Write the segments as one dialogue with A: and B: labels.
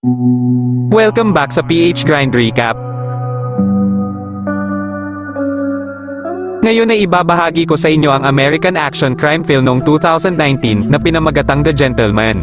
A: Welcome back sa PH Grind Recap. Ngayon ay ibabahagi ko sa inyo ang American action crime film noong 2019 na pinamagatang The Gentleman.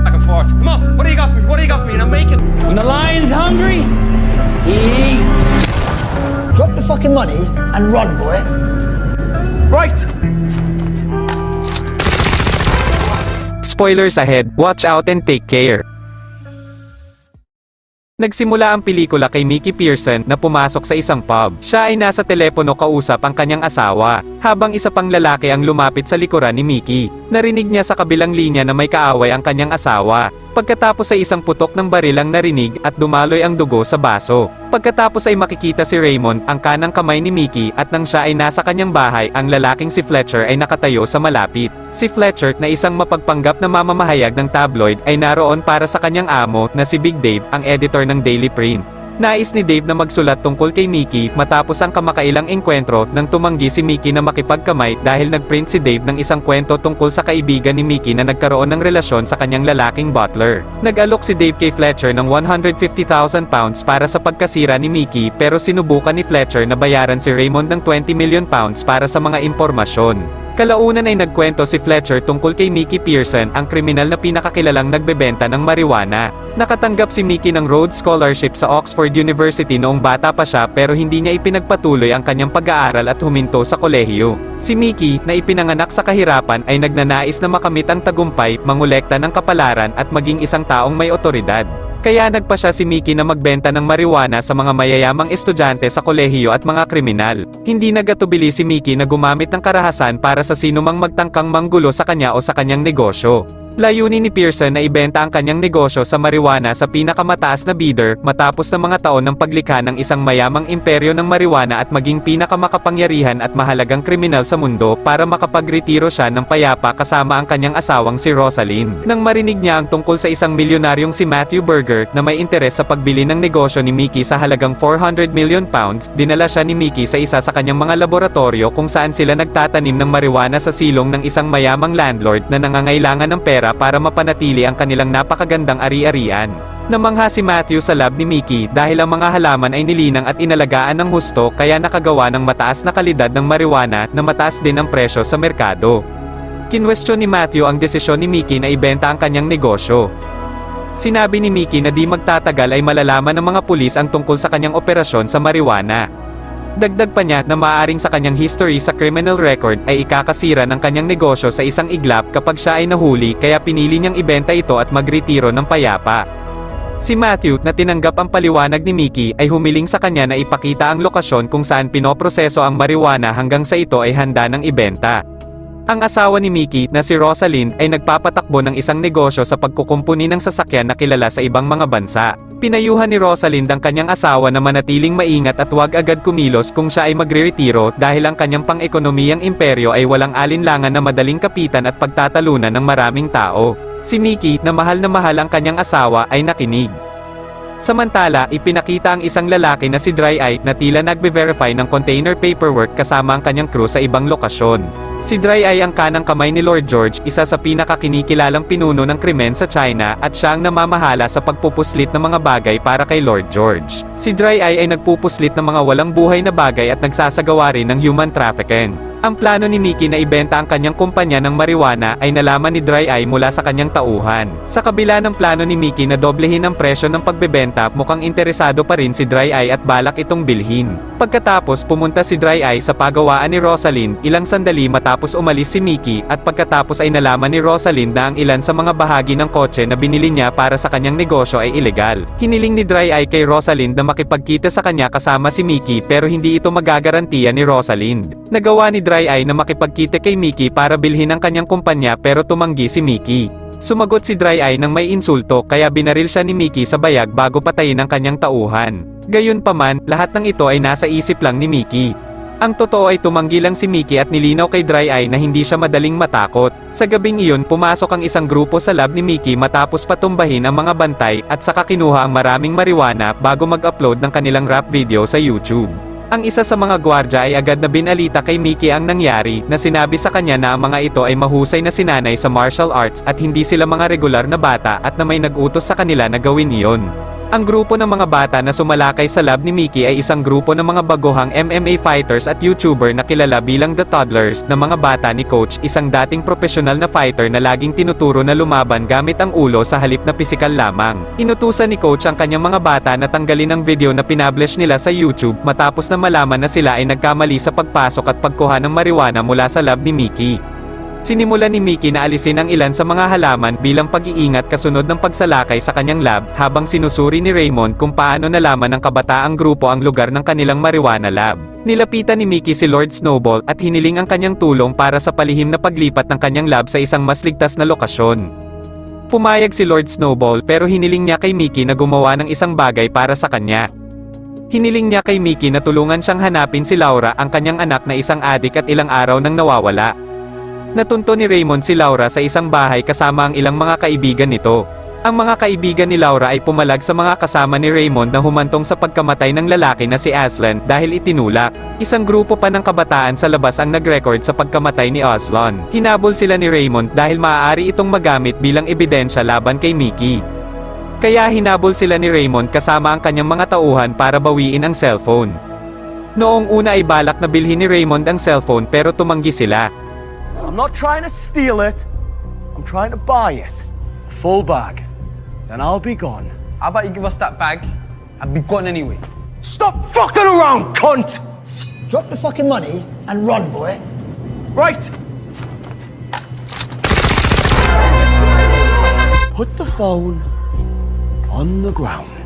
B: Back and forth. Come on, what do you got for me? What do you got for me? And I'm making.
C: When the lion's hungry, he eats.
D: Drop the fucking money and run, boy.
B: Right.
A: Spoilers ahead, watch out and take care. Nagsimula ang pelikula kay Mickey Pearson na pumasok sa isang pub. Siya ay nasa telepono kausap ang kanyang asawa, habang isa pang lalaki ang lumapit sa likuran ni Mickey. Narinig niya sa kabilang linya na may kaaway ang kanyang asawa. Pagkatapos ay isang putok ng baril ang narinig at dumaloy ang dugo sa baso. Pagkatapos ay makikita si Raymond, ang kanang kamay ni Mickey, at nang siya ay nasa kanyang bahay, ang lalaking si Fletcher ay nakatayo sa malapit. Si Fletcher, na isang mapagpanggap na mamamahayag ng tabloid, ay naroon para sa kanyang amo na si Big Dave, ang editor ng Daily Print. Nais ni Dave na magsulat tungkol kay Mickey matapos ang kamakailang engkwentro nang tumanggi si Mickey na makipagkamay dahil nagprint si Dave ng isang kwento tungkol sa kaibigan ni Mickey na nagkaroon ng relasyon sa kanyang lalaking butler. Nag-alok si Dave kay Fletcher ng £150,000 para sa pagkasira ni Mickey, pero sinubukan ni Fletcher na bayaran si Raymond ng £20 million para sa mga impormasyon. Kalaunan ay nagkwento si Fletcher tungkol kay Mickey Pearson, ang kriminal na pinakakilalang nagbebenta ng marijuana. Nakatanggap si Mickey ng Rhodes Scholarship sa Oxford University noong bata pa siya, pero hindi niya ipinagpatuloy ang kanyang pag-aaral at huminto sa kolehiyo. Si Mickey, na ipinanganak sa kahirapan, ay nagnanais na makamit ang tagumpay, mangolekta ng kapalaran at maging isang taong may otoridad. Kaya nagpasya si Mickey na magbenta ng marijuana sa mga mayayamang estudyante sa kolehiyo at mga kriminal. Hindi nagatubili si Mickey na gumamit ng karahasan para sa sinumang magtangkang manggulo sa kanya o sa kanyang negosyo. Layunin ni Pearson na ibenta ang kanyang negosyo sa marijuana sa pinakamataas na bidder, matapos ng mga taon ng paglikha ng isang mayamang imperyo ng marijuana at maging pinakamakapangyarihan at mahalagang kriminal sa mundo, para makapagretiro siya ng payapa kasama ang kanyang asawang si Rosalind. Nang marinig niya ang tungkol sa isang milyonaryong si Matthew Berger na may interes sa pagbili ng negosyo ni Mickey sa halagang £400 million, dinala siya ni Mickey sa isa sa kanyang mga laboratorio kung saan sila nagtatanim ng marijuana sa silong ng isang mayamang landlord na nangangailangan ng pera para mapanatili ang kanilang napakagandang ari-arian. Namangha si Matthew sa lab ni Mickey dahil ang mga halaman ay nilinang at inalagaan ng husto, kaya nakagawa ng mataas na kalidad ng marijuana na mataas din ang presyo sa merkado. Kinwestiyon ni Matthew ang desisyon ni Mickey na ibenta ang kanyang negosyo. Sinabi ni Mickey na di magtatagal ay malalaman ng mga pulis ang tungkol sa kanyang operasyon sa marijuana. Dagdag pa niya na maaaring sa kanyang history sa criminal record ay ikakasira ng kanyang negosyo sa isang iglap kapag siya ay nahuli, kaya pinili niyang ibenta ito at magretiro ng payapa. Si Matthew, na tinanggap ang paliwanag ni Mickey, ay humiling sa kanya na ipakita ang lokasyon kung saan pinoproseso ang marijuana hanggang sa ito ay handa ng ibenta. Ang asawa ni Mickey, na si Rosalind, ay nagpapatakbo ng isang negosyo sa pagkukumpuni ng sasakyan na kilala sa ibang mga bansa. Pinayuhan ni Rosalind ang kanyang asawa na manatiling maingat at huwag agad kumilos kung siya ay magre-retiro, dahil ang kanyang pang-ekonomiyang imperyo ay walang alinlangan na madaling kapitan at pagtatalunan ng maraming tao. Si Mickey, na mahal ang kanyang asawa, ay nakinig. Samantala, ipinakita ang isang lalaki na si Dry Eye na tila nagbe-verify ng container paperwork kasama ang kanyang crew sa ibang lokasyon. Si Dry Eye ang kanang kamay ni Lord George, isa sa pinakakinikilalang pinuno ng krimen sa China, at siya ang namamahala sa pagpupuslit ng mga bagay para kay Lord George. Si Dry Eye ay nagpupuslit ng mga walang buhay na bagay at nagsasagawa rin ng human trafficking. Ang plano ni Mickey na ibenta ang kanyang kumpanya ng marijuana ay nalaman ni Dry Eye mula sa kanyang tauhan. Sa kabila ng plano ni Mickey na doblehin ang presyo ng pagbebenta, mukhang interesado pa rin si Dry Eye at balak itong bilhin. Pagkatapos pumunta si Dry Eye sa pagawaan ni Rosalind ilang sandali matapos umalis si Mickey, at pagkatapos ay nalaman ni Rosalind na ang ilan sa mga bahagi ng kotse na binili niya para sa kanyang negosyo ay ilegal. Hiniling ni Dry Eye kay Rosalind na makipagkita sa kanya kasama si Mickey, pero hindi ito magagarantiya ni Rosalind. Nagawa ni Dry Eye na makipagkita kay Mickey para bilhin ang kanyang kumpanya, pero tumanggi si Mickey. Sumagot si Dry Eye ng may insulto, kaya binaril siya ni Mickey sa bayag bago patayin ang kanyang tauhan. Gayunpaman, lahat ng ito ay nasa isip lang ni Mickey. Ang totoo ay tumanggi lang si Mickey at nilinaw kay Dry Eye na hindi siya madaling matakot. Sa gabing iyon, pumasok ang isang grupo sa lab ni Mickey matapos patumbahin ang mga bantay, at saka kinuha ang maraming marijuana bago mag-upload ng kanilang rap video sa YouTube. Ang isa sa mga gwardya ay agad na binalita kay Mickey ang nangyari, na sinabi sa kanya na ang mga ito ay mahusay na sinanay sa martial arts at hindi sila mga regular na bata at na may nag-utos sa kanila na gawin iyon. Ang grupo ng mga bata na sumalakay sa lab ni Mickey ay isang grupo ng mga baguhang MMA fighters at YouTuber na kilala bilang The Toddlers, na mga bata ni Coach, isang dating profesional na fighter na laging tinuturo na lumaban gamit ang ulo sa halip na pisikal lamang. Inutusan ni Coach ang kanyang mga bata na tanggalin ang video na pinablish nila sa YouTube matapos na malaman na sila ay nagkamali sa pagpasok at pagkuha ng marijuana mula sa lab ni Mickey. Sinimulan ni Mickey na alisin ang ilan sa mga halaman bilang pag-iingat kasunod ng pagsalakay sa kanyang lab, habang sinusuri ni Raymond kung paano nalaman ng kabataang grupo ang lugar ng kanilang marijuana lab. Nilapitan ni Mickey si Lord Snowball at hiniling ang kanyang tulong para sa palihim na paglipat ng kanyang lab sa isang mas ligtas na lokasyon. Pumayag si Lord Snowball pero hiniling niya kay Mickey na gumawa ng isang bagay para sa kanya. Hiniling niya kay Mickey na tulungan siyang hanapin si Laura, ang kanyang anak na isang adik at ilang araw nang nawawala. Natunto ni Raymond si Laura sa isang bahay kasama ang ilang mga kaibigan nito. Ang mga kaibigan ni Laura ay pumalag sa mga kasama ni Raymond na humantong sa pagkamatay ng lalaki na si Aslan dahil itinulak. Isang grupo pa ng kabataan sa labas ang nag-record sa pagkamatay ni Aslan. Hinabol sila ni Raymond dahil maaari itong magamit bilang ebidensya laban kay Mickey. Kaya hinabol sila ni Raymond kasama ang kanyang mga tauhan para bawiin ang cellphone. Noong una ay balak na bilhin ni Raymond ang cellphone pero tumanggi sila.
E: I'm not trying to steal it. I'm trying to buy it. A full bag. Then I'll be gone.
B: How about you give us that bag and be gone anyway?
E: Stop fucking around, cunt!
D: Drop the fucking money and run, boy.
E: Right. Put the phone on the ground.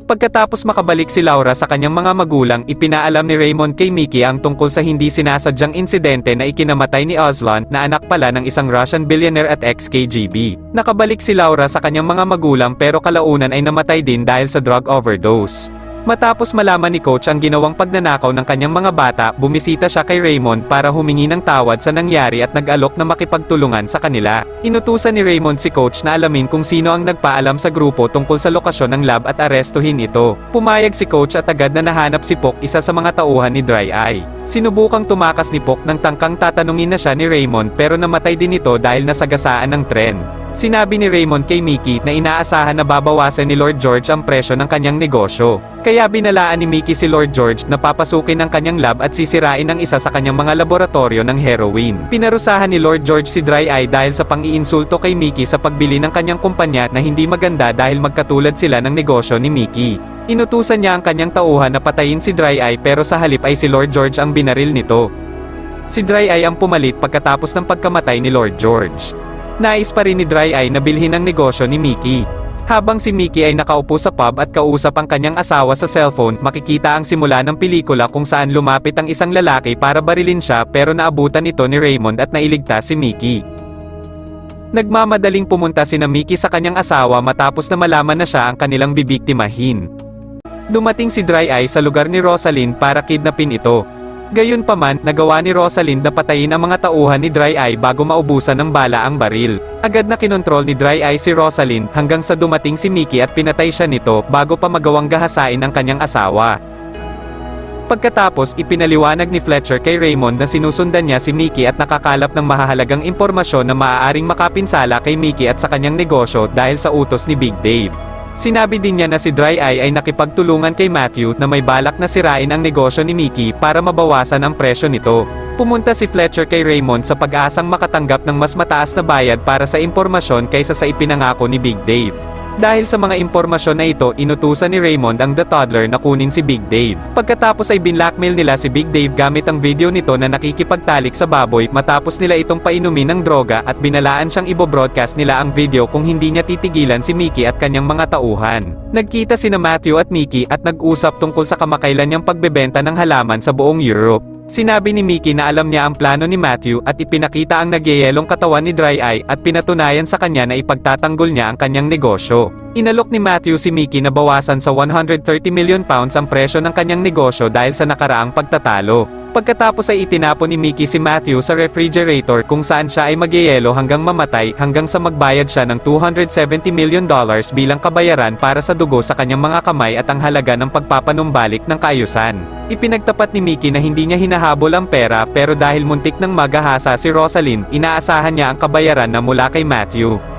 A: Pagkatapos makabalik si Laura sa kanyang mga magulang, ipinaalam ni Raymond kay Mickey ang tungkol sa hindi sinasadyang insidente na ikinamatay ni Aslan, na anak pala ng isang Russian billionaire at ex-KGB. Nakabalik si Laura sa kanyang mga magulang pero kalaunan ay namatay din dahil sa drug overdose. Matapos malaman ni Coach ang ginawang pagnanakaw ng kanyang mga bata, bumisita siya kay Raymond para humingi ng tawad sa nangyari at nag-alok na makipagtulungan sa kanila. Inutusan ni Raymond si Coach na alamin kung sino ang nagpaalam sa grupo tungkol sa lokasyon ng lab at arestuhin ito. Pumayag si Coach at agad na nahanap si Pok, isa sa mga tauhan ni Dry Eye. Sinubukang tumakas ni Pok nang tangkang tatanungin na siya ni Raymond pero namatay din ito dahil nasagasaan ng tren. Sinabi ni Raymond kay Mickey na inaasahan na babawasan ni Lord George ang presyo ng kanyang negosyo. Kaya binalaan ni Mickey si Lord George na papasukin ang kanyang lab at sisirain ang isa sa kanyang mga laboratorio ng heroin. Pinarusahan ni Lord George si Dry Eye dahil sa pang-iinsulto kay Mickey sa pagbili ng kanyang kumpanya na hindi maganda dahil magkatulad sila ng negosyo ni Mickey. Inutusan niya ang kanyang tauhan na patayin si Dry Eye pero sa halip ay si Lord George ang binaril nito. Si Dry Eye ang pumalit pagkatapos ng pagkamatay ni Lord George. Nais pa rin ni Dry Eye na bilhin ang negosyo ni Mickey. Habang si Mickey ay nakaupo sa pub at kausap ang kanyang asawa sa cellphone, makikita ang simula ng pelikula kung saan lumapit ang isang lalaki para barilin siya pero naabutan ito ni Raymond at nailigtas si Mickey. Nagmamadaling pumunta sina Mickey sa kanyang asawa matapos na malaman na siya ang kanilang bibiktimahin. Dumating si Dry Eye sa lugar ni Rosalind para kidnapin ito. Gayunpaman, nagawa ni Rosalind na patayin ang mga tauhan ni Dry Eye bago maubusan ng bala ang baril. Agad na kinontrol ni Dry Eye si Rosalind hanggang sa dumating si Mickey at pinatay siya nito bago pa magawang gahasain ang kanyang asawa. Pagkatapos, ipinaliwanag ni Fletcher kay Raymond na sinusundan niya si Mickey at nakakalap ng mahahalagang impormasyon na maaaring makapinsala kay Mickey at sa kanyang negosyo dahil sa utos ni Big Dave. Sinabi din niya na si Dry Eye ay nakipagtulungan kay Matthew na may balak na sirain ang negosyo ni Mickey para mabawasan ang presyo nito. Pumunta si Fletcher kay Raymond sa pag-asang makatanggap ng mas mataas na bayad para sa impormasyon kaysa sa ipinangako ni Big Dave. Dahil sa mga impormasyon na ito, inutusan ni Raymond ang The Toddler na kunin si Big Dave. Pagkatapos ay binlackmail nila si Big Dave gamit ang video nito na nakikipagtalik sa baboy matapos nila itong painumin ng droga at binalaan siyang ibobroadcast nila ang video kung hindi niya titigilan si Mickey at kanyang mga tauhan. Nagkita sina Matthew at Mickey at nag-usap tungkol sa kamakailan niyang pagbebenta ng halaman sa buong Europe. Sinabi ni Mickey na alam niya ang plano ni Matthew at ipinakita ang nagyayelong katawan ni Dry Eye at pinatunayan sa kanya na ipagtatanggol niya ang kanyang negosyo. Inalok ni Matthew si Mickey na bawasan sa 130 million pounds ang presyo ng kanyang negosyo dahil sa nakaraang pagtatalo. Pagkatapos ay itinapon ni Mickey si Matthew sa refrigerator kung saan siya ay magyeyelo hanggang mamatay hanggang sa magbayad siya ng $270 million bilang kabayaran para sa dugo sa kanyang mga kamay at ang halaga ng pagpapanumbalik ng kaayusan. Ipinagtapat ni Mickey na hindi niya hinahabol ang pera pero dahil muntik ng magahasa si Rosalind, inaasahan niya ang kabayaran na mula kay Matthew.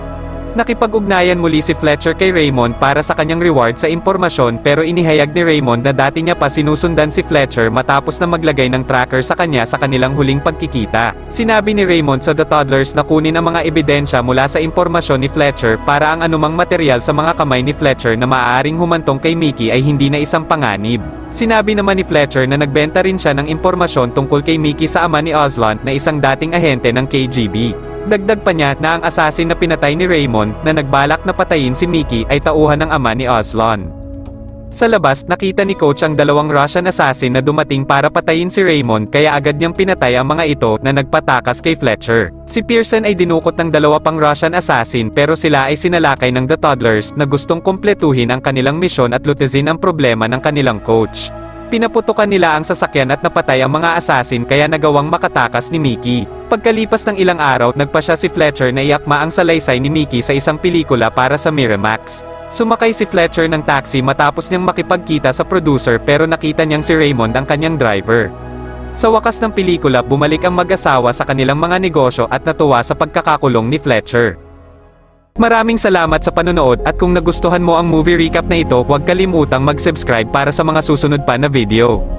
A: Nakipag-ugnayan muli si Fletcher kay Raymond para sa kanyang reward sa impormasyon pero inihayag ni Raymond na dati niya pa sinusundan si Fletcher matapos na maglagay ng tracker sa kanya sa kanilang huling pagkikita. Sinabi ni Raymond sa The Toddlers na kunin ang mga ebidensya mula sa impormasyon ni Fletcher para ang anumang material sa mga kamay ni Fletcher na maaaring humantong kay Mickey ay hindi na isang panganib. Sinabi naman ni Fletcher na nagbenta rin siya ng impormasyon tungkol kay Mickey sa ama ni Osland na isang dating ahente ng KGB. Dagdag pa niya na ang assassin na pinatay ni Raymond na nagbalak na patayin si Mickey ay tauhan ng ama ni Osland. Sa labas, nakita ni Coach ang dalawang Russian assassin na dumating para patayin si Raymond kaya agad niyang pinatay ang mga ito na nagpatakas kay Fletcher. Si Pearson ay dinukot ng dalawa pang Russian assassin pero sila ay sinalakay ng The Toddlers na gustong kumpletuhin ang kanilang misyon at lutasin ang problema ng kanilang coach. Pinaputukan nila ang sasakyan at napatay ang mga assassin kaya nagawang makatakas ni Mickey. Pagkalipas ng ilang araw, nagpasya si Fletcher na iakma ang salaysay ni Mickey sa isang pelikula para sa Miramax. Sumakay si Fletcher ng taxi matapos niyang makipagkita sa producer pero nakita niyang si Raymond ang kanyang driver. Sa wakas ng pelikula, bumalik ang mag-asawa sa kanilang mga negosyo at natuwa sa pagkakakulong ni Fletcher. Maraming salamat sa panonood at kung nagustuhan mo ang movie recap na ito, huwag kalimutang mag-subscribe para sa mga susunod pa na video.